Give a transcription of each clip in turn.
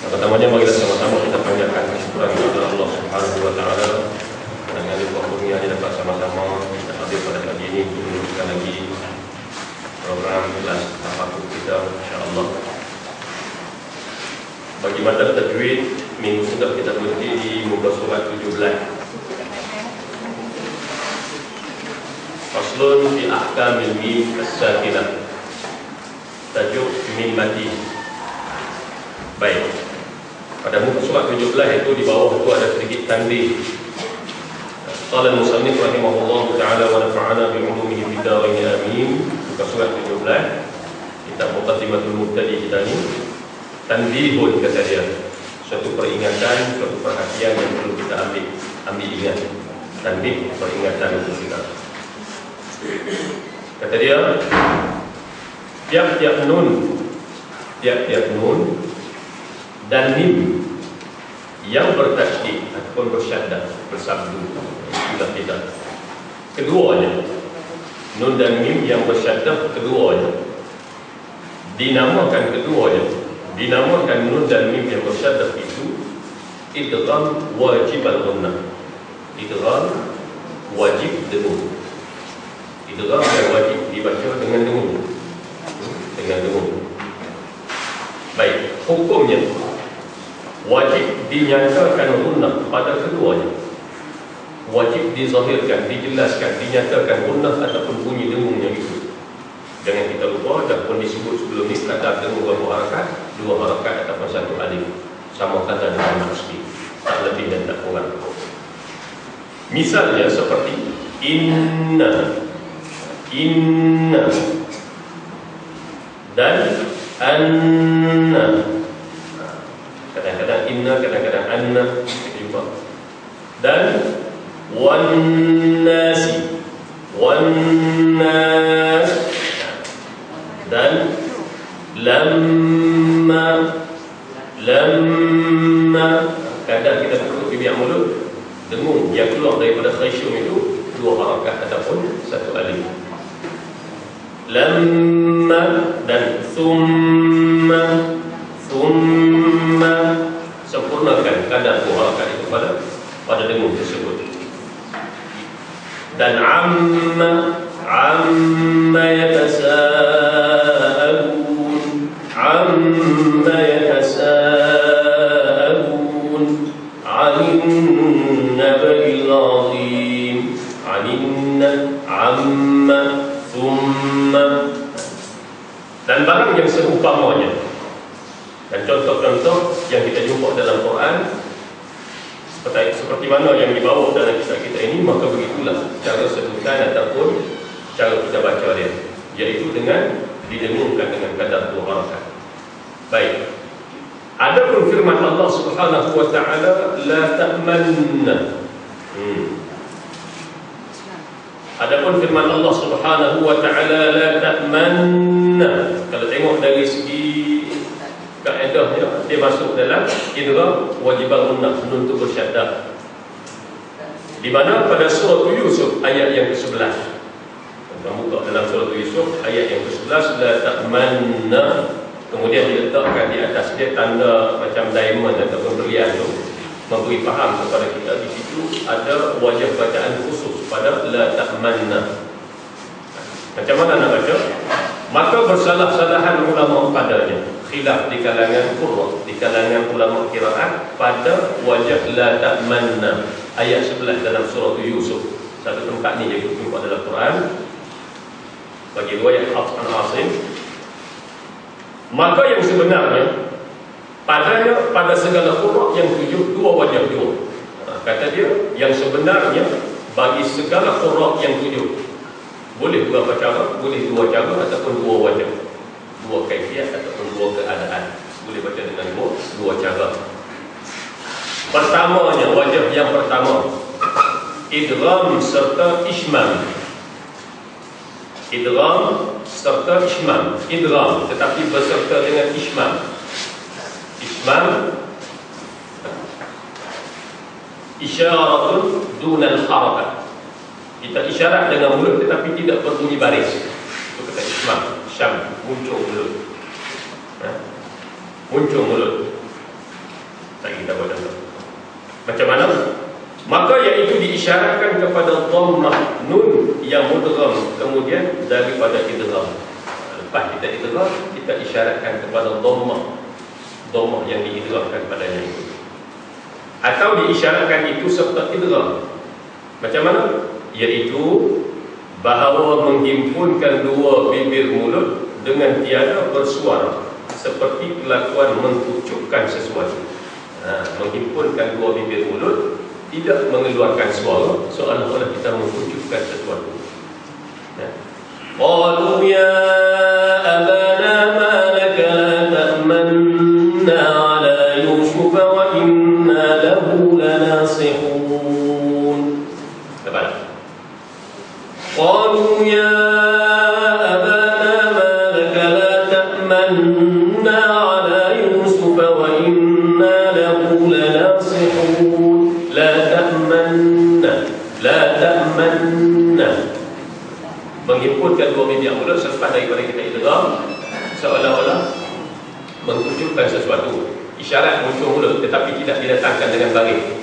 Pertamanya marilah sama-sama kita panjatkan kesyukuran kepada Allah Subhanahu wa taala dengan limpah kurnianya dapat sama-sama kita hadir pada pagi ini untuk meneruskan lagi program kelas tafakur kita, insya-Allah. Bagi mata tajwid, minggu sudah kita berhenti di muka surat 17. Faslun fi ahkamil mim as-sakinah. Tajuk mim mati. Baik. Pada muka surat 17 itu di bawah itu ada sedikit tanbih. Qala al-musannif rahimahullah ta'ala wa nafa'ana bi 'ulumihi fid dharain amin. Muka surat 17 kitab Muqaddimatul Mubtadi kita ni. Tanbihun kata dia. Suatu peringatan, suatu perhatian yang perlu kita ambil ingat. Tanbih, peringatan untuk kita. Kata dia, tiap-tiap nun dan mim yang bertasydid ataupun bersyaddah bersabdu, itulah kita. Keduanya, nun dan mim yang bersyaddah keduanya, dinamakan nun dan mim yang bersyaddah itu idgham wajib al-ghunnah. Idgham wajib dengung. Idgham yang wajib dibaca dengan dengung. Baik, hukumnya wajib dinyatakan gunnah pada keduanya. Wajib dizahirkan, dijelaskan, dinyatakan gunnah ataupun bunyi dengungnya itu. Jangan kita lupa, dah pun disebut sebelum ni kadar dengung berapa harakat, 2 harakat ataupun 1 alif. Sama kata dengan naqsi, tak lebih dan tak kurang. Misalnya seperti inna dan anna. Kadang-kadang inna, kadang-kadang anna, kita jumpa. Dan wan-nasi, wan-nas. Dan lamma. Kadang kita perlu bibiak mulut, dengung yang keluar daripada khaysyum itu 2 harakat ataupun 1 alif. Lamma dan thumma. Sempurnakan kadar 2 harakat itu pada dengung tersebut. Dan amma yatasaalun, amma yatasaalun 'anil naba'il 'azim. 'amma thumma dan barang yang seupamanya. Dan contoh-contoh yang kita jumpa dalam Quran seperti mana yang dibawa dalam kisah kita ini, maka begitulah cara sebutan ataupun cara kita baca dia, iaitu dengan didengungkan dengan kadar 2 harakat. Baik. Adapun firman Allah Subhanahu wa taala, la ta'manna. Adapun firman Allah Subhanahu wa taala, la ta'manna. Kalau tengok dari segi kaedahnya, dia masuk dalam idgham wajib al-ghunnah, nun tu bersyaddah. Di mana pada surah Yusuf ayat yang ke-11. Kita buka dalam surah Yusuf ayat yang ke-11, la ta'manna. Kemudian diletakkan di atas dia tanda macam diamond ataupun berlian tu, memberi faham kepada kita di situ ada wajah bacaan khusus pada la ta'manna. Macam mana nak baca? Maka bersalah-salahan ulama padanya, khilaf di kalangan qurra, di kalangan ulama qiraat pada wajah la ta'manna ayat 11 dalam surah Yusuf. Satu tempat ni yang jumpa dalam Quran bagi riwayat Hafs an Asim. Maka yang sebenarnya padanya, pada segala qurra yang 7, 2 wajah 2. Kata dia yang sebenarnya bagi segala qurra yang 7 boleh berapa cara, boleh 2 cara ataupun 2 wajah, 2 kaifiat ataupun 2 keadaan. Boleh baca dengan 2 cara. Pertamanya, wajah yang pertama, idgham serta ishmam. Idgham serta ishmam. Idgham tetapi berserta dengan ishmam. Ishmam isyaratun dunal harakat. Kita isyarat dengan mulut tetapi tidak berbunyi baris. Itu kata ishmam. Syam, muncul mulut. Muncul mulut. diisyaratkan kepada dhammah nun yang mudgham, kemudian daripada idgham. Lepas kita idgham, kita isyaratkan kepada dhammah yang diidghamkan padanya itu. Atau diisyaratkan itu serta idgham. Macam mana? Iaitu bahawa menghimpunkan dua bibir mulut dengan tiada bersuara, seperti kelakuan mengucupkan sesuatu. Menghimpunkan dua bibir mulut, tidak mengeluarkan suara, seolah-olah kita mengucupkan sesuatu. Qalu ya abana ma laka la ta'manna ala Yusuf wa inna lahu lanasihun. Lepas qalu ya abana ma laka la ta'manna ala Yusuf wa inna lahu lanasihun. La ta'manna, menghimpunkan dua bibir mulut selepas daripada kita idgham, seolah-olah mengucapkan sesuatu. Isyarat muncul mulut tetapi tidak didatangkan dengan baris.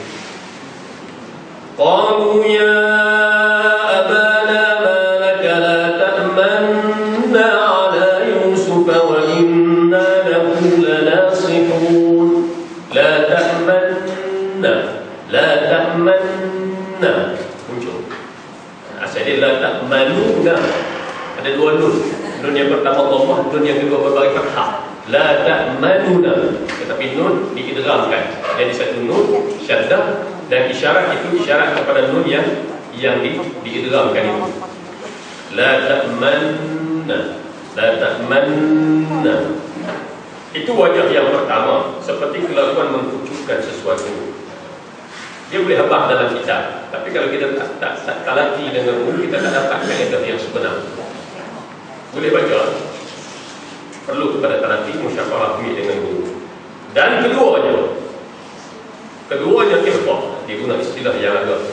Qalu ya abana ma laka la ta'manna ala Yusuf wa inna lahu lanasihun. La ta'manna, la ta'manna muncul. Asal dia la ta'manuna, ada dua nun. Nun yang pertama dhammah, nun yang kedua berbaris fathah. La ta'manuna, tetapi nun diidghamkan. Jadi satu nun syaddah, dan isyarat itu isyarat kepada nun yang diidghamkan itu. La ta'manna, la ta'manna. Itu wajah yang pertama, seperti kelakuan mengucapkan sesuatu. Dia boleh habaq dalam kitab, tapi kalau kita tak talaki dengan umum, kita tak dapat kaedah yang sebenar. Boleh baca, perlu kepada talaki, musyafarah dengan guru. Dan keduanya ikhfah, dia guna istilah yang agak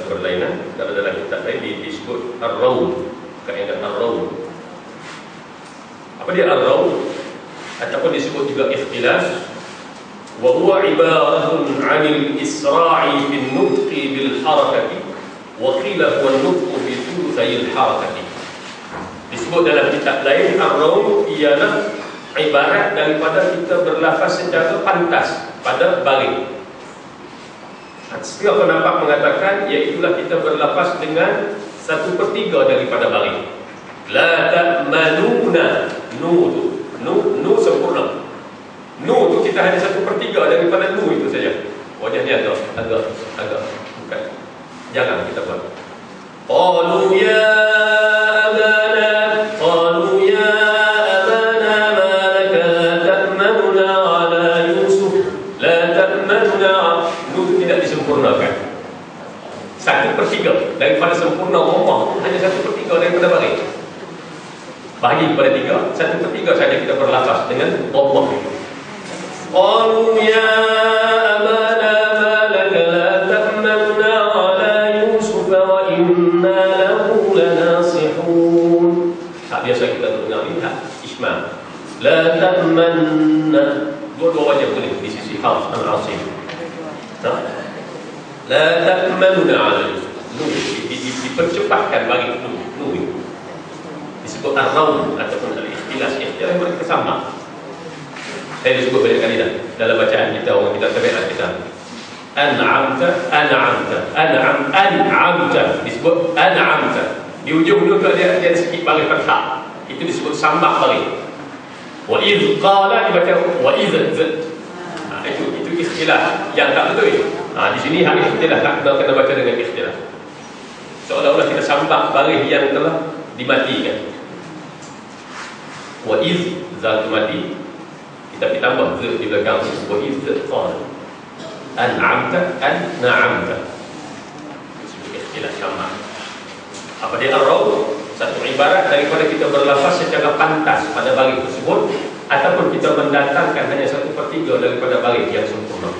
berlainan. Kalau dalam kitab lain disebut ar-raw, kaedah ar-raw. Apa dia ar-raw? Ataupun disebut juga ikhtilas. وهو عبارة عن الإسراع في النطق بالحركة وقيل هو النطق بثلثي الحركة. Disebut dalam kitab lain, ar-raw ialah ibarat daripada kita berlafaz secara pantas pada baris. Setengah pendapat mengatakan iaitulah kita berlafaz dengan 1/3 daripada baris. La ta'manuna, nu sempurna. Nu tu kita hanya 1/3 daripada nu itu saja. Wajahnya agak bukan. Jangan kita buat. Qalu ya abana ma laka la ta'manuna ala Yusuf. La ta'manuna, nu tu tidak disempurnakan. 1/3 daripada sempurna dhammah, hanya 1/3 daripada baris. Bagi kepada 3, 1/3 saja kita berlafaz dengan dhammah. Qalu ya abana ma laka la ta'manna ala Yusuf wa inna lahu lanasihun. Tak biasa kita dengar ini isma. La ta'manna, dua-dua wajah boleh di sisi Hafs al-Asim. La ta'manna ala Yusuf, dipercepatkan bagi nu disebut ar-raw ataupun al-ikhtilas. Ikhtilas mereka sama. Saya disebut banyak kali dah dalam bacaan kita, orang kita tabiat kita. An'amta disebut an'amta. Di ujung tu dia ada sikit baris fathah. Itu disebut sambak baris. Wa idh qala dibaca wa idh. Itu ikhtilas yang tak betul. Di sini hak ikhtilas tak kena baca dengan ikhtilas. Seolah-olah kita sambak baris yang telah dimatikan. Wa idh zal mati, kita tambah z di belakang wa idh qala an'amta na'amta. Disebut ikhtilas sama. Apa dia ar-raw? Satu ibarat daripada kita berlafaz secara pantas pada baris tersebut, ataupun kita mendatangkan hanya 1/3 daripada baris yang sempurna.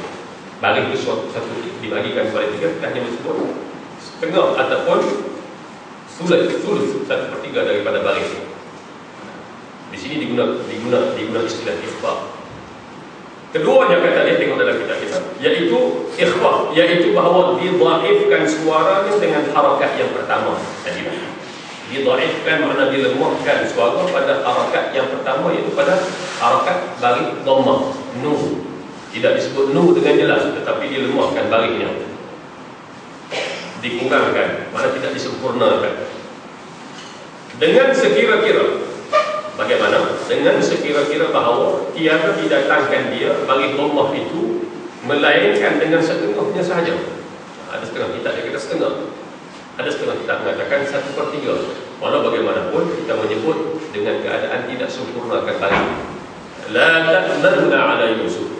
Baris itu satu dibagikan kepada 3, kita hanya disebut setengah ataupun sulus 1/3 daripada baris. Di sini digunakan istilah ikhfa. Keduanya kata dia, tengok dalam kitab kita, yaitu ikhfa, yaitu bahawa didhaifkan suaranya dengan harakat yang pertama tadi. Didhaifkan makna dilemahkan suara pada harakat yang pertama, iaitu pada harakat baris dhammah, nu. Tidak disebut nu dengan jelas, tetapi dilemahkan barisnya, dikurangkan, makna tidak disempurnakan. Dengan sekira-kira, bagaimana? Dengan sekira-kira bahawa tiada didatangkan dia bagi dhammah itu melainkan dengan setengahnya sahaja. Ada setengah kitab dia kata setengah, ada setengah kitab mengatakan 1/3. Walau bagaimanapun kita menyebut dengan keadaan tidak sempurnakan tadi. La ta'manna ala Yusuf,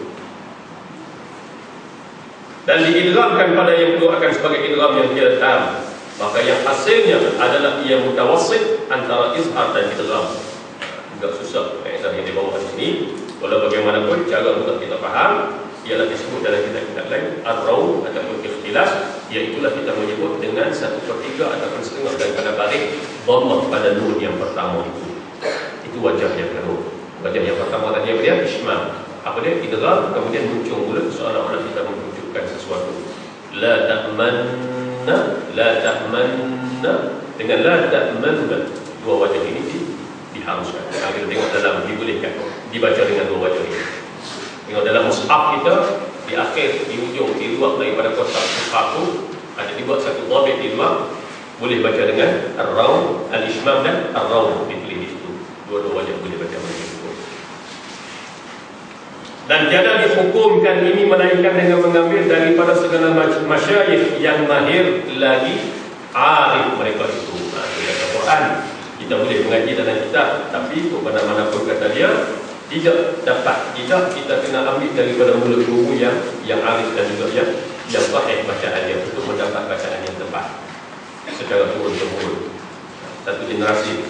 dan diidghamkan pada yang kedua akan sebagai idgham yang tidak tam, maka yang hasilnya adalah ia mutawassit antara izhar dan idgham. Agak susah kaedah yang di bawah ini. Walau bagaimanapun cara mudah kita faham ialah disebut dalam kitab-kitab lain ar-raw ataupun ikhtilas, iaitulah kita menyebut dengan 1/3 ataupun setengah daripada baris dhammah pada nun yang pertama itu. Itu wajah yang kedua. Wajah yang pertama tadi apa dia? Ismam. Apa dia? Idgham, kemudian muncul mulut seolah-olah kita menunjukkan sesuatu. La ta'manna, la ta'manna, dengan la ta'manna. Dua wajah ini diharuskan. Kita tengok dalam, dibolehkan dibaca dengan dua wajah ini. Tengok dalam mushaf kita, di akhir, di ujung, di luar daripada kotak mushaf itu ada dibuat satu dhabit di luar, boleh baca dengan ar-raw, al-ishmam dan ar-raw, ditulis di situ. Dua-dua wajah boleh baca macam itu. Dan tiada dihukumkan ini melainkan dengan mengambil daripada segala masyayikh yang mahir lagi arif mereka itu. Kata Quran, kita boleh mengaji dalam kitab, tapi mana-mana pun kata dia tidak dapat, kita kena ambil daripada mulut guru yang arif dan juga yang sahih bacaan dia untuk mendapat bacaan yang tepat secara turun-temurun. Satu generasi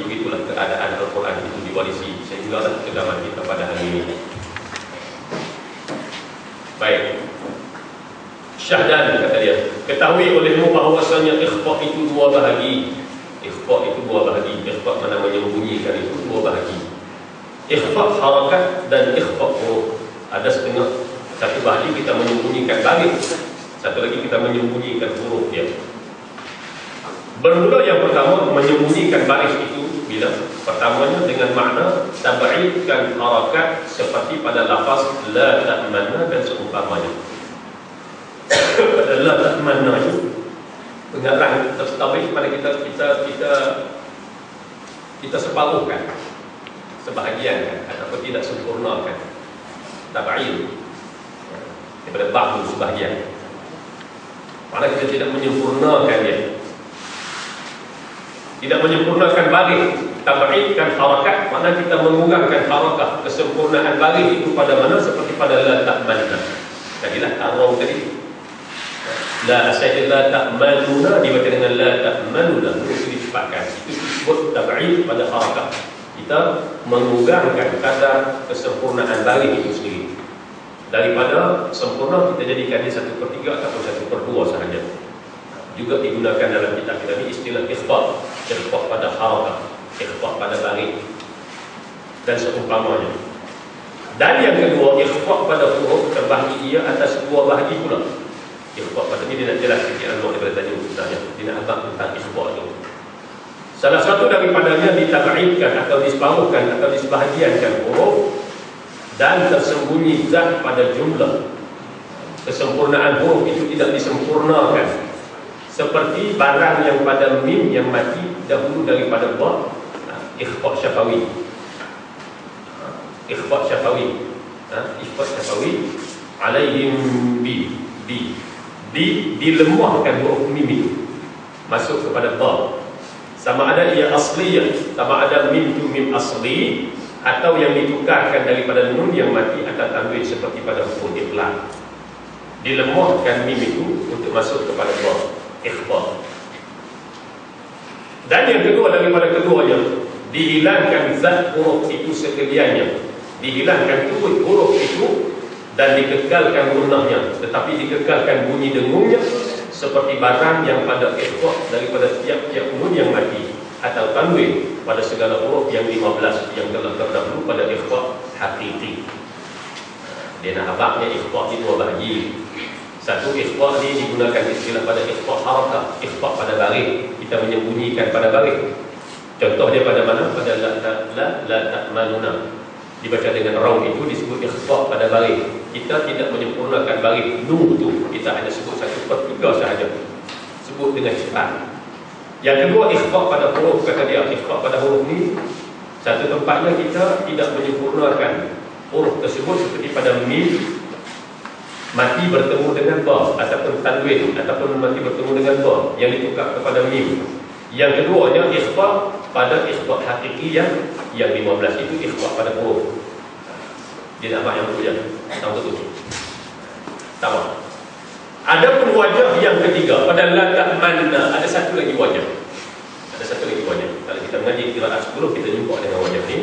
begitulah keadaan Al-Quran itu diwarisi, sehinggalah kedaman kita pada hari ini. Baik, syahdan kata dia, ketahui olehmu bahawasanya ikhfa itu dua bahagi. Ikhfa itu dua bahagi. Ikhfa mana menyembunyikan itu dua bahagi. Ikhfa harakat dan ikhfa huruf. Ada setengah, satu bahagi kita menyembunyikan baris, satu lagi kita menyembunyikan huruf dia. Bermula yang pertama menyembunyikan baris itu bila pertamanya dengan makna tab'idkan harakat seperti pada lafaz la ta'manna dan seumpamanya. Pada la ta'manna itu pengarang tertabik pada kita separuhkan, sebahagian kan, ataupun tidak sempurnakan. Tab'id daripada ba'du sebahagian, mana kita tidak menyempurnakan dia, tidak menyempurnakan baris. Tab'idkan harakat, mana kita mengurangkan harakat. Kesempurnaan baris itu pada mana? Seperti pada la ta'manna. Tadilah ar-raw tadi, la asal la ta'manuna dibaca dengan la ta'manuna, itu dicepatkan. Itu disebut tab'id pada harakat. Kita mengurangkan kadar kesempurnaan baris itu sendiri. Daripada sempurna kita jadikan dia 1/3 ataupun 1/2 sahaja. Juga digunakan dalam kitab kita ini istilah ikhfa, ikhfa pada harakat, ikhfa pada baris dan seumpamanya. Dan yang kedua, ikhfa pada huruf terbahagi ia atas dua bahagi pula. Ikhfa pada ini dia nak jelas sikit Allah daripada tajuk sebenarnya. Dia nak abang tentang ikhfa itu. Salah satu daripadanya ditab'idkan atau diseparuhkan atau disebahagiankan huruf dan tersembunyi zat pada jumlah. Kesempurnaan huruf itu tidak disempurnakan, seperti barang yang pada mim yang mati dahulu daripada ba, ikhfa syafawi. Ikhfa syafawi, ikhfa syafawi alaihim dilemahkan huruf mim itu masuk kepada ba. Sama ada ia asliyah, sama ada mim tu mim asli, atau yang ditukarkan daripada nun yang mati akan tanwin seperti pada huruf iqlaq. Dilemahkan mim itu untuk masuk kepada ba, ikhfa. Dan yang kedua daripada keduanya, dihilangkan zat huruf itu sekaliannya, dihilangkan turut huruf itu dan dikekalkan gunnahnya, tetapi dikekalkan bunyi dengungnya, seperti barang yang pada ikhfa daripada tiap-tiap nun yang mati atau tanwin pada segala huruf yang 15 yang telah terdahulu pada ikhfa hakiki. Dia nak abaknya ikhfa' ni dua bahagi. Satu, ikhfa' ni digunakan istilah pada ikhfa' harakah, ikhfa' pada baris. Kita menyembunyikan pada baris. Contoh dia pada mana? Pada la ta'manuna. Dibaca dengan raw itu disebut ikhfa' pada baris. Kita tidak menyempurnakan baris nun tu. Kita hanya sebut 1/3 sahaja. Sebut dengan cepat. Yang kedua, ikhfa' pada huruf. Kata dia, ikhfa' pada huruf ni satu tempatnya kita tidak menyempurnakan huruf tersebut seperti pada mim mati bertemu dengan ba, ataupun tanwin, ataupun mati bertemu dengan ba yang ditukar kepada mim. Yang keduanya ikhfa' pada ikhfa' hakiki yang 15 itu ikhfa' pada huruf. Dia nak yang dulu je. Tahu betul. Tahu. Adapun wajah yang ketiga pada la ta'manna, ada satu lagi wajah. Ada satu lagi wajah. Kalau kita mengaji qiraat 10 kita jumpa dengan wajah ni.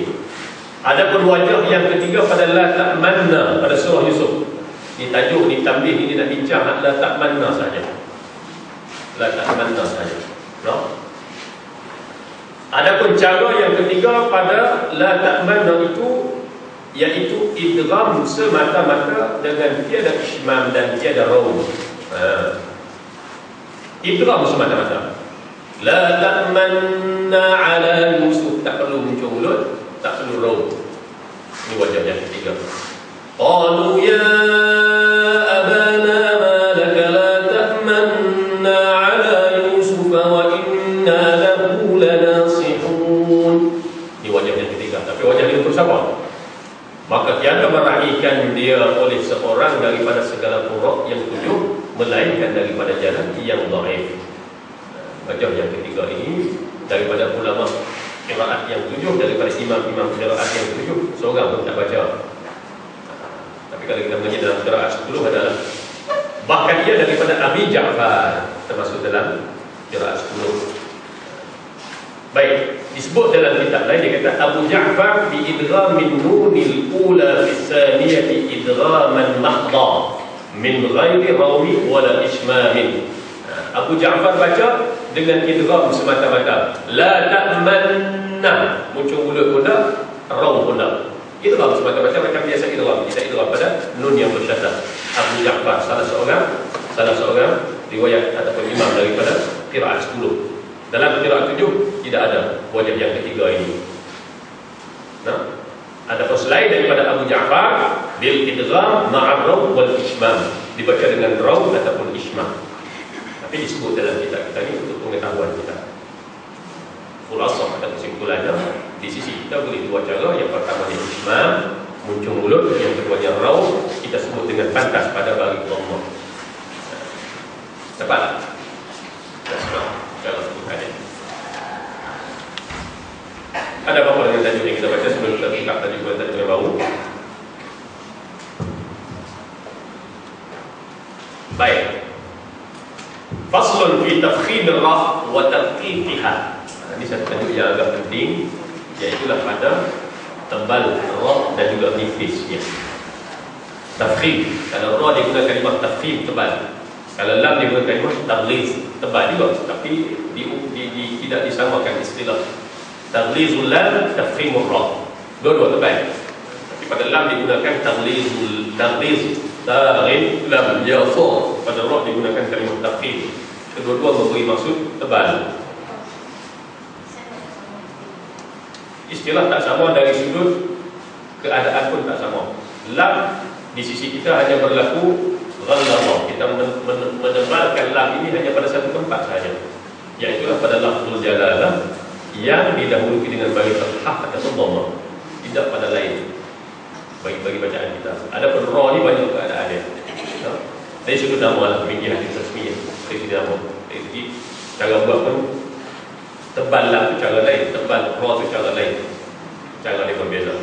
Adapun wajah yang ketiga pada la ta'manna pada surah Yusuf. Ni tajuk ni tambih ini nak bincang la ta'manna saja. La ta'manna saja. No? Adapun cara yang ketiga pada la ta'manna itu iaitu idgham semata-mata dengan tiada ishmam dan tiada raw. Idgham semata-mata. La ta'manna ala Yusuf, tak perlu muncul mulut, tak perlu raw. Ini wajah yang ketiga. Qalu ya abana ma laka la ta'manna ala Yusuf wa inna lahu lanasihun. Ini wajah yang ketiga. Tapi wajah ini untuk siapa? Maka tiada meraihkan dia oleh seorang daripada segala turuq yang tujuh, melainkan daripada jalan yang dhaif. Wajah yang ketiga ini daripada ulama qiraat yang tujuh, daripada imam-imam qiraat yang tujuh, seorang pun tak baca. Tapi kalau kita mengaji dalam qiraat 10 adalah bahkan ia daripada Abi Ja'far, termasuk dalam qiraat 10. Baik, disebut dalam kitab lain dia kata Abu Ja'far bi idghamin nunil ula fi tsaniyati idghaman mahdha min ghairi rawmi wala ishmamin. Abu Ja'far baca dengan idgham semata-mata. La ta'manna, muncul mulut pun tak, raw pun tak. Idgham semata-mata macam biasa idgham. Kita idgham pada nun yang bersyaddah. Abu Ja'far salah seorang riwayat ataupun imam daripada qiraat 10. Dalam qiraat 7 tidak ada wajah yang ketiga ini. Nah, ada selain daripada Abu Ja'far bil idgham ma'a raw wal ishmam, dibaca dengan raw ataupun ishmam. Tapi disebut dalam kitab kita ini untuk pengetahuan kita. Khulasah atau kesimpulannya di sisi kita boleh dua cara. Yang pertama adalah ishmam, muncul mulut. Yang keduanya raw, kita sebut dengan pantas pada baris dhamma. Cepat. Kalau sebutannya ada apa dengan tajuk yang kita baca sebelum kita buka tajuk yang baru? Baik. Faslun fi tafkhim ar-ra wa tadqiqiha. Ini satu tajuk yang agak penting, iaitu pada tebal ra dan juga nifisnya. Tafkhim, kalau ra digunakan kalimah tafkhim tebal. Kalau lam digunakan kalimah taghliz tebal juga, tapi tidak disamakan istilah. Taghlizul lam, tafkhimur ra. Dua-dua tebal. Tapi pada lam digunakan taghliz taghib lam ya fa. Pada ra digunakan kalimah tafkhim. Kedua-dua memberi maksud tebal. Istilah tak sama dari sudut keadaan pun tak sama. Lam di sisi kita hanya berlaku ghalladha. Kita menebalkan lam ini hanya pada satu tempat sahaja, iaitu pada lafzul jalalah yang didahului dengan baris fathah atau dhamma, tidak pada lain bagi bacaan kita. Adapun ra ni banyak keadaan dia. Dari sudut nama lah, fikih hadis tasmiyah, dari sudut nama. Jadi cara buat pun tebal lam tu cara lain, tebal ra tu cara lain. Cara dia berbeza.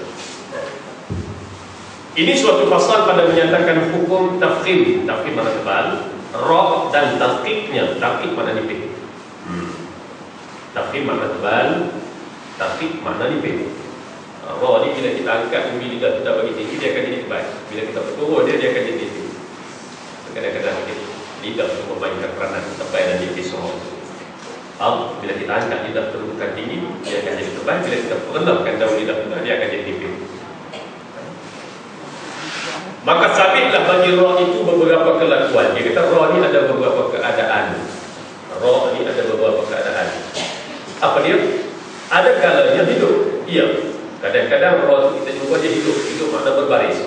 Ini suatu fasal pada menyatakan hukum tafkhim. Tafkhim makna tebal, ra dan tadqiqnya. Tadqiq makna nipis. Tafkhim makna tebal, tadqiq makna nipis. Ra ni bila kita angkat bumi lidah kita bagi tinggi, dia akan jadi tebal. Bila kita berturun dia akan jadi nipis. Kadang-kadang lidah itu memainkan peranan tebal dan nipis semua. Bila kita angkat lidah kedudukan tinggi, dia akan jadi tebal. Bila kita rendahkan daun lidah kita, dia akan jadi nipis. Maka sabitlah bagi roh itu beberapa kelakuan. Dia kata roh ni ada beberapa keadaan. Roh ni ada beberapa keadaan. Apa dia? Ada kalanya hidup. Iya. Kadang-kadang roh kita jumpa dia hidup. Hidup makna berbaris.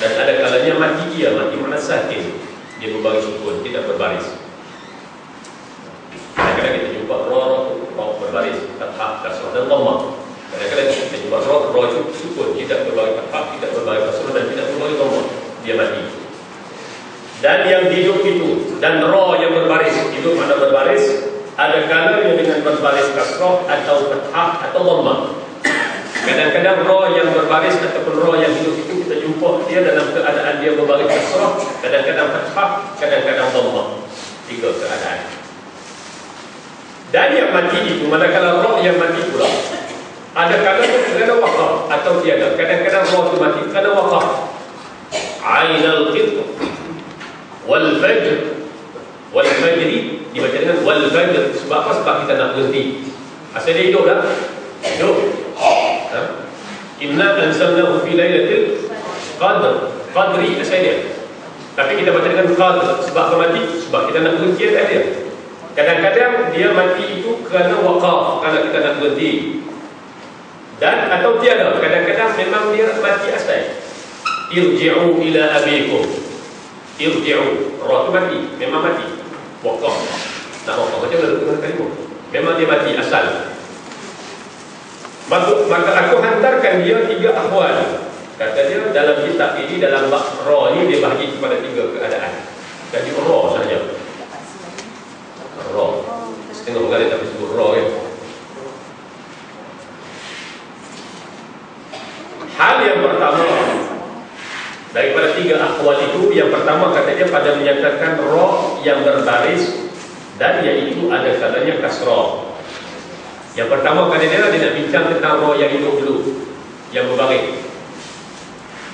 Dan ada kalanya mati. Iya. Mati makna sakin. Dia berbaris sukun, tidak berbaris. Kadang-kadang kita jumpa roh berbaris, fathah, kasrah dan dhamma. Kadang-kadang kita jumpa roh itu sukun, tidak berbaris fathah, tidak berbaris kasrah dan tidak berbaris dhamma. Dia mati. Dan yang hidup itu, dan roh yang berbaris, hidup mana berbaris, ada kalanya dengan berbaris kasrah atau fathah atau dhamma. Kadang-kadang roh yang berbaris ataupun roh yang hidup itu kita jumpa dia dalam keadaan dia berbaris kasrah, kadang-kadang fathah, kadang-kadang dhamma. 3 keadaan. Dan yang mati itu, manakala roh yang mati pula, ada kalanya kerana waqaf atau tiada. Kadang-kadang roh itu mati kerana waqaf. Ainal qit wal fajr. Wal fajri dibaca dengan wal fajr. Sebab apa? Sebab kita nak berhenti. Asal dia hidup dah. Hidup. Inna anzalnahu fi lailatul qadr. Qadri asal dia. Tapi kita baca dengan qadr. Sebab apa mati? Sebab kita nak berhenti atas dia. Kadang-kadang dia mati itu kerana waqaf, kerana kita nak berhenti. Dan atau tiada, kadang-kadang memang dia mati asal. Irji'u ila abikum. Irji'u, roh itu mati, memang mati. Waqaf. Nak waqaf macam mana dengan kalimah? Memang dia mati asal. Maka aku hantarkan dia 3 ahwal. Kata dia dalam kitab ini, dalam bab roh ini dia bahagi kepada 3 keadaan. Jadi roh sahaja. Roh. Setengah kali tak sebut roh ya. Hal yang pertama daripada 3 ahwal itu, yang pertama katanya pada menyatakan roh yang berbaris dan iaitu ada kalanya kasrah. Yang pertama katanya dia nak bincang tentang roh yang hidup dulu, yang berbaris.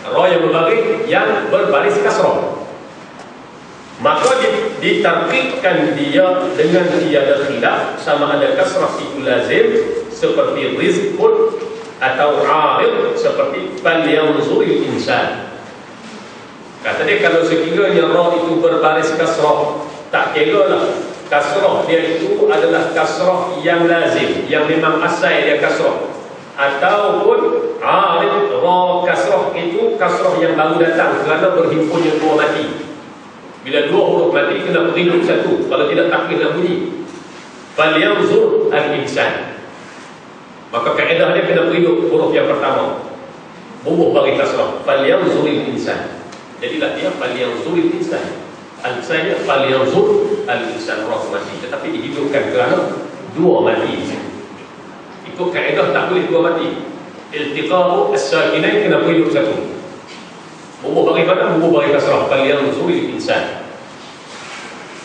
Roh yang berbaris yang berbaris kasrah. Maka ditarkibkan dia dengan tiada khilaf, sama ada kasrah itu lazim seperti rizqun atau arid seperti falyanzuril insan. Kata dia kalau sekiranya roh itu berbaris kasrah, tak kira lah kasrah dia itu adalah kasrah yang lazim, yang memang asal dia kasrah, ataupun arid roh kasrah itu kasrah yang baru datang kerana berhimpunnya 2 mati. Bila 2 huruf mati kena beridup satu, kalau tidak takhir nak bunyi. Falyanzur al-insan. Maka kaedah dia kena beridup huruf yang pertama. Bubuh bagi kasrah. Falyanzur al-insan. Jadilah dia falyanzur al-insan. Al-insanya falyanzur al-insan, roh mati. Tetapi dihidupkan kerana 2 mati. Ikut kaedah tak boleh 2 mati. Iltiqa'u as-sakinain kena beridup satu. Bubuh bagi mana? Bubuh bagi kasrah. Falyanzur al-insan.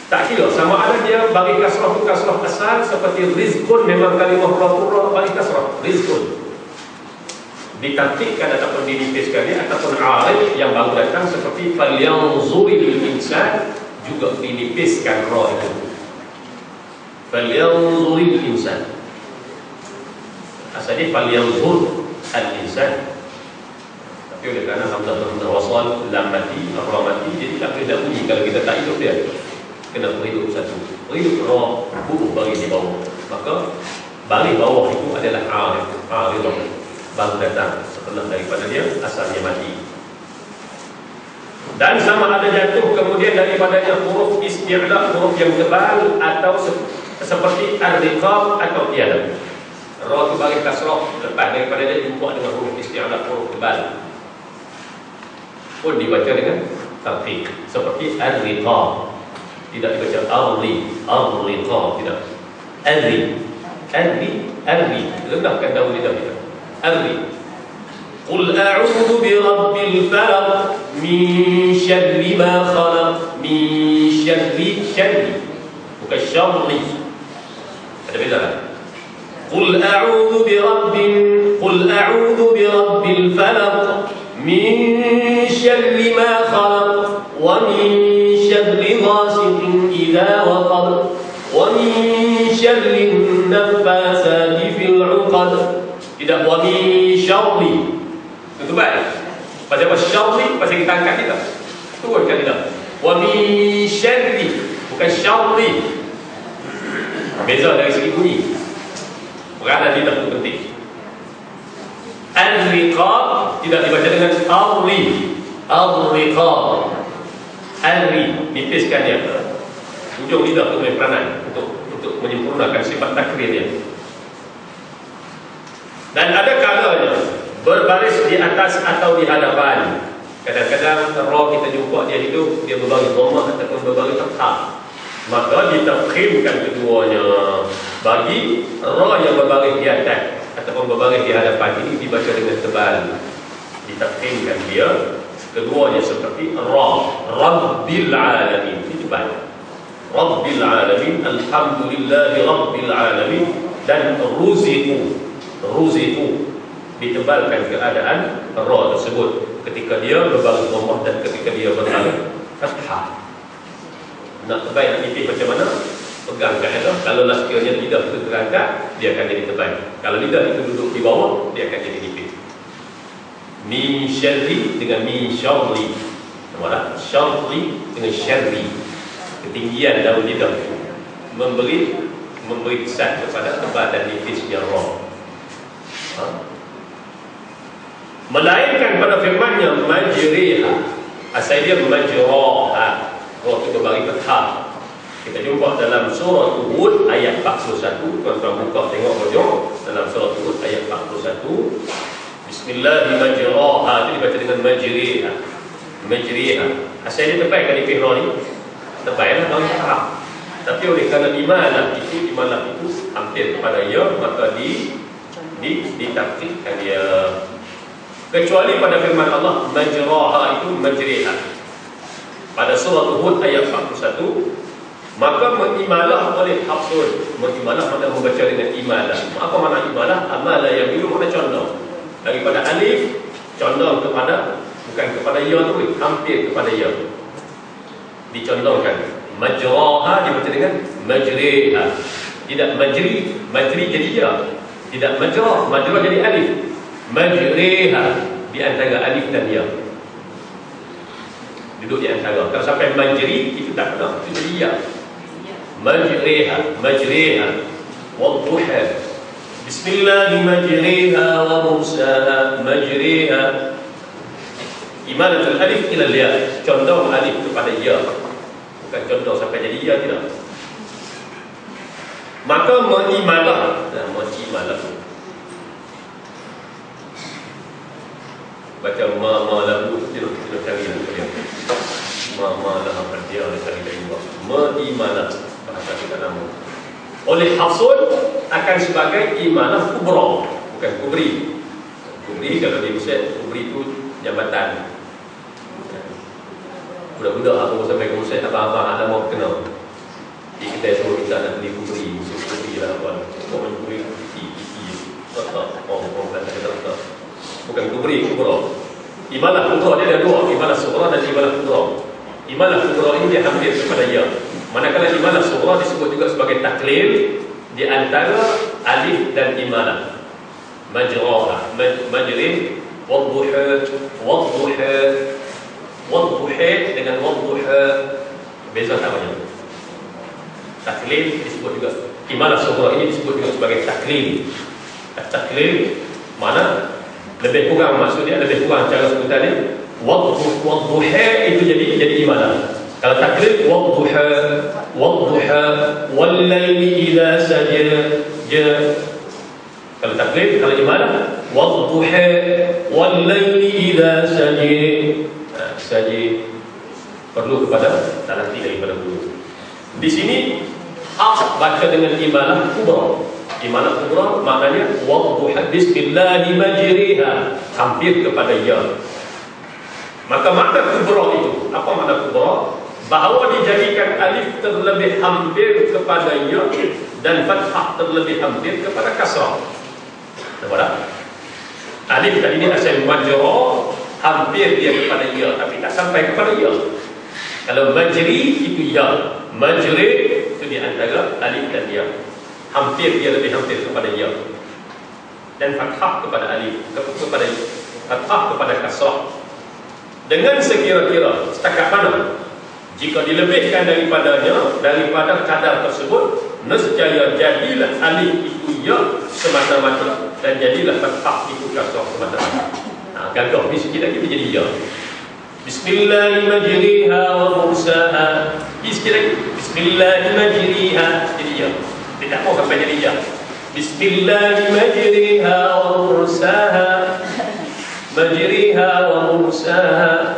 Tak kira sama ada dia bagi kasrah itu kasrah asal seperti rizqun, memang kalimah roh bagi kasrah rizqun, ditantikkan ataupun dinipiskan dia, ataupun arid yang baru datang seperti falyanzuril insan juga dinipiskan roh itu. Falyanzuril insan asalnya falyanzur al-insan, tapi oleh kerana hamzah wasal lam mati, roh mati, jadi tak boleh nak bunyi kalau kita tak hidup dia. Kena beridup satu. Beridup roh bubuh bagi di bawah. Maka bagi bawah itu adalah arid baru datang setelah daripada dia asalnya mati. Dan sama ada jatuh kemudian daripadanya huruf isti'la, huruf yang tebal, atau seperti ar-riqab atau tiada. Roh itu bagi kasrah, lepas daripada dia jumpa dengan huruf isti'la, huruf tebal, pun dibaca dengan tarqiq seperti ar-riqab. Tidak dibaca ar-riqab, tidak. Arri, rendahkan daun lidah kita. Arri. Qul a'udzu bi rabbil falaq min syarri ma khalaq. Min syarri, bukan syarri. Ada beza tak? Qul a'udzu bi rabbil falaq min syarri ma khalaq wa min syarri ghasiqin idza waqab wa min syarri naffasati fil 'uqad. Tidak wa min syarri. Itu baik. Pasal apa syarri? Pasal kita angkat kita, turunkan kita. Wa min syarri, bukan syarri. Beza dari segi bunyi. Peranan lidah itu penting. Al-riqab tidak dibaca dengan al-ri. Al-riqab, al-ri, nipiskan dia. Ujung lidah itu main peranan untuk menyempurnakan sifat takrir dia. Dan ada kalanya berbaris di atas atau di hadapan. Kadang-kadang roh kita jumpa dia hidup, dia berbaris dhammah ataupun berbaris fathah, maka ditafkhimkan keduanya. Bagi roh yang berbaris di atas ataupun berbaris di hadapan ini dibaca dengan tebal, ditafkhimkan dia keduanya seperti ra, Rabbil Alamin, itu tebal. Rabbil Alamin, Alhamdulillahi Rabbil Alamin. Dan ruziqu ditebalkan keadaan ra tersebut ketika dia berbaris dhammah dan ketika dia berbaris fathah. Nak tebal, nak nipis macam mana? Pegang kaedah. Kalau sekiranya lidah itu terangkat, dia akan jadi tebal. Kalau lidah itu duduk di bawah, dia akan jadi nipis. Min syarri dengan min syarri. Nama tak? Syarri dengan syarri. Ketinggian daun lidah itu memberi kesan kepada tebal dan nipisnya roh. Melainkan pada firmannya majriha, asal dia majraha, roh itu berbagi fathah. Kita jumpa dalam surah Hud ayat 41. Tuan-tuan buka tengok hujung dalam surah Hud ayat 41. Bismillahirrahmanirrahim, itu dibaca dengan majriha. Majriha, asal dia tepat kan nipis roh ni? Tepat lah, bagi faham. Tapi oleh kerana imalah itu hampir kepada ya, maka ditakdirkan dia. Kecuali pada firman Allah majraha, itu majriha pada surah Hud ayat 41. Maka mengimalah oleh hafsun. Mengimalah mana membaca dengan imalah. Apa makna imalah? Amalah yang dulu mana condong daripada alif, condong kepada, bukan kepada ya tu, hampir kepada ya, dicondongkan. Majraha dibaca dengan majriha. Tidak majri jadi ya. Tidak majra jadi alif. Majriha di antara alif dan ya, duduk di antara. Kalau sampai majri itu tak kena, itu jadi ya. Majriha wadduha. Bismillah majriha wa mursaha. Majriha imanatul alif ila ya, condong alif kepada ya, bukan condong sampai jadi ya, tidak. Maka mengimalah, baca ma lahu, kita cari dia ma lahu dia cari dari bawah. Mengimalah bahasa kita nama oleh hafsun akan sebagai imalah kubra, bukan kubri. Kubri kalau di Mesir, kubri itu jabatan. Budak-budak aku sampai ke Mesir, abang-abang ada mau kenal di kedai suruh kita nak beli kubri. Kubri lah apa, orang kubri bukan kubri, kubra. Imalah kubra dia ada dua, imalah sughra dan imalah kubra. Imalah kubra ini dia hampir kepada ya, manakala imalah sughra disebut juga sebagai taklil di antara alif dan imalah. Majraha, majri, wadduha dengan wadduha beza tak banyak. Taklil disebut juga, imalah sughra ini disebut juga sebagai taklil. Taklil mana lebih kurang, maksudnya lebih kurang cara sebutannya. Wadduha itu jadi imalah. Kalau taklil wadduha wal laili idza saja. Kalau taklil, kalau imalah wadduha wal laili idza saja. Perlu kepada talati daripada guru. Di sini hak baca dengan imalah kubra. Imalah kubra maknanya wadduha bismillahi majriha, hampir kepada ya. Maka makna kubra itu, apa makna kubra? Bahawa dijadikan alif terlebih hampir kepada ya dan fathah terlebih hampir kepada kasrah. Nampak tak? Alif tadi ini asal majra, hampir dia kepada ya tapi tak sampai kepada ya. Kalau majri itu ya, majri itu di antara alif dan ya, hampir dia lebih hampir kepada ya. Dan fathah kepada alif, kepada fathah kepada kasrah. dengan sekira-kira setakat mana. Jika dilebihkan daripada kadar tersebut, nescaya jadilah alif itu ya semata-mata dan jadilah fathah itu kasrah semata-mata. Gagah ni sikit lagi dia jadi ya. Bismillahirrahmanirrahim wa mursaha. Sikit lagi. Bismillahirrahmanirrahim jadi ya. Dia tak mau sampai jadi ya. Bismillahirrahmanirrahim wa mursaha. Majriha wa mursaha.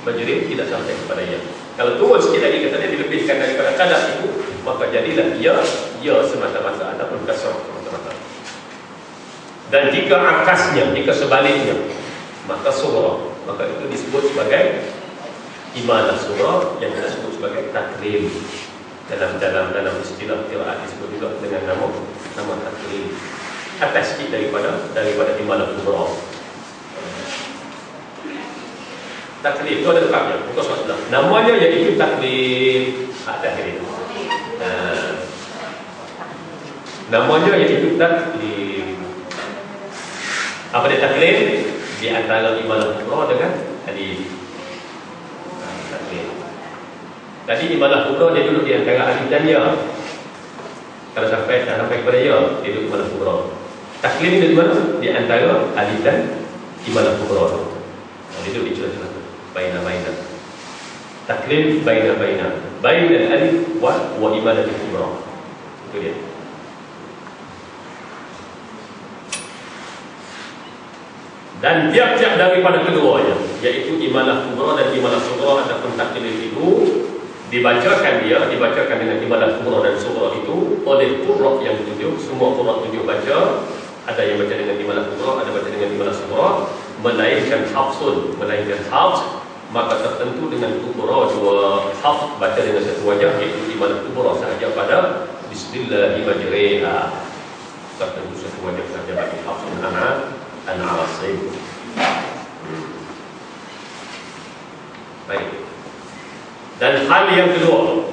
Majri tidak sampai kepada ya. Kalau turun sikit lagi kata dia dilebihkan daripada kadar itu, maka jadilah ya semata-mata ataupun kasrah semata-mata. Dan jika akasnya, jika sebaliknya, maka sughra, maka itu disebut sebagai imalah sughra, yang kita sebut sebagai taklil. Dalam istilah qiraat disebut juga dengan nama taklil. Atas sikit daripada imalah sughra. Taklid itu ada dekatnya, bukan suatu namanya iaitu taklid. Ada ini. Namanya iaitu taklid. Apa dia taklid? Di antara imalah kubra dengan alif. Taklid. Tadi imalah kubra dia duduk di antara alif dan ya. Kalau sampai kepada ya, dia duduk imalah kubra. Taklid di mana? Di antara alif dan imalah kubra. Dia duduk di celah-celah. Baina taklid baina alif wa imadah kubra. Itu dia. Dan tiap-tiap daripada keduanya, yaitu imalah kubra dan imalah sughra ataupun taklid itu dibacakan dengan imalah kubra dan sughra itu oleh qurra yang tujuh. Semua qurra tujuh baca, ada yang baca dengan imalah kubra, ada baca dengan imalah sughra, melainkan Hafs, maka tertentu dengan kubra dua Hafs baca dengan satu wajah, iaitu imalah kubra sahaja pada Bismillahirrahmanirrahim. Tertentu satu wajah sahaja bagi Hafs dan Asim. Baik. Dan hal yang kedua,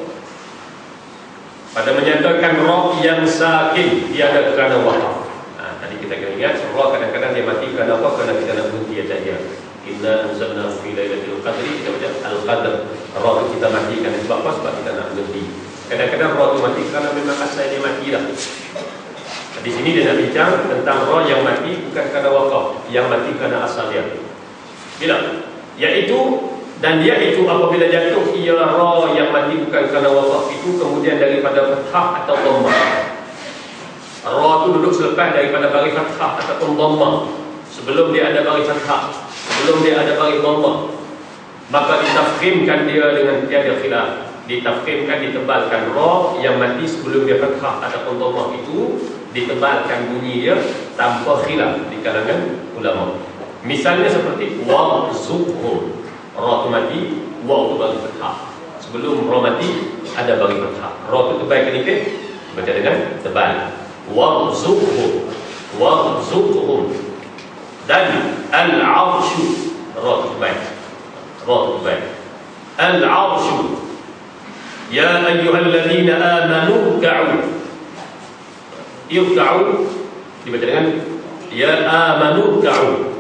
pada menyatakan ra yang sakin tiada kerana wakaf. Tadi kita kena ingat ra kadang-kadang dia mati kerana apa? Kerana kita nak berhenti saja. Inna anzalnahu fi lailatul qadri, kita baca al-qadr. Ra kita mati kerana sebab apa? Sebab kita nak berhenti. Kadang-kadang ra itu mati kerana memang asal dia mati dah. Di sini dia nak bincang tentang ra yang mati bukan kerana wakaf, yang mati kerana asal dia. Bila? Dan dia itu apabila jatuh ia ra yang mati bukan kerana wakaf itu kemudian daripada fathah atau dhammah. Ra itu duduk selepas daripada baris fathah ataupun dhammah. Sebelum dia ada baris fathah, sebelum dia ada baris dhammah, maka ditafkhimkan dia dengan tiada khilaf. Ditafkhimkan, ditebalkan ra yang mati sebelum dia fathah ataupun dhammah itu ditebalkan bunyi dia tanpa khilaf di kalangan ulama. Misalnya seperti warzuqhum, ra itu mati, wa itu baris fathah. Sebelum ra mati ada baris fathah. Ra itu tebal ke nipis, baca dengan tebal. Warzuqhum. Dan al-'arsyu, ra itu tebal. Al-'arsyu, ya ayyuhalladzina amanu irka'u, dibaca dengan ya amanu ka'u,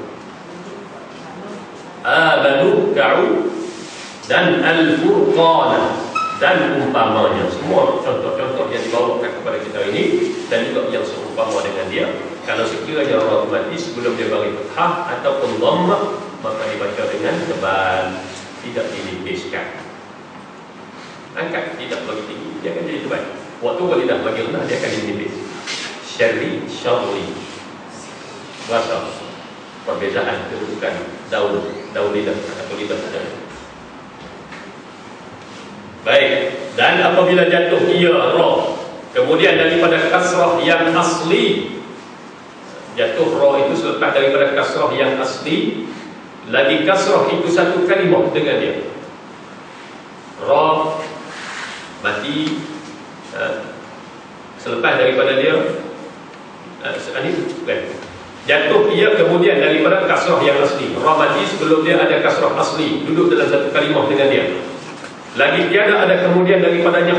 dan al-furqana, dan umpamanya. Semua contoh-contoh yang dibawakan kepada kita ini dan juga yang seumpama dengan dia. Kalau sekiranya ra mati sebelum dia bagi fathah ataupun dhammah, maka dibaca dengan tebal, tidak dinipiskan. Angkat tidak bagi tinggi, dia akan jadi tebal. Waktu lidah bagi rendah, dia akan dinipis. Syarri, bahasa perbezaan kedudukan daun lidah atau lidah saja. Baik. Dan apabila jatuh ia ra, kemudian daripada kasrah yang asli, jatuh ra itu selepas daripada kasrah yang asli, lagi kasrah itu satu kalimah dengan dia. Ra mati selepas daripada dia jatuh ia kemudian daripada kasrah yang asli. Ra mati sebelum dia ada kasrah asli, duduk dalam satu kalimah dengan dia. Lagi tiada ada kemudian daripadanya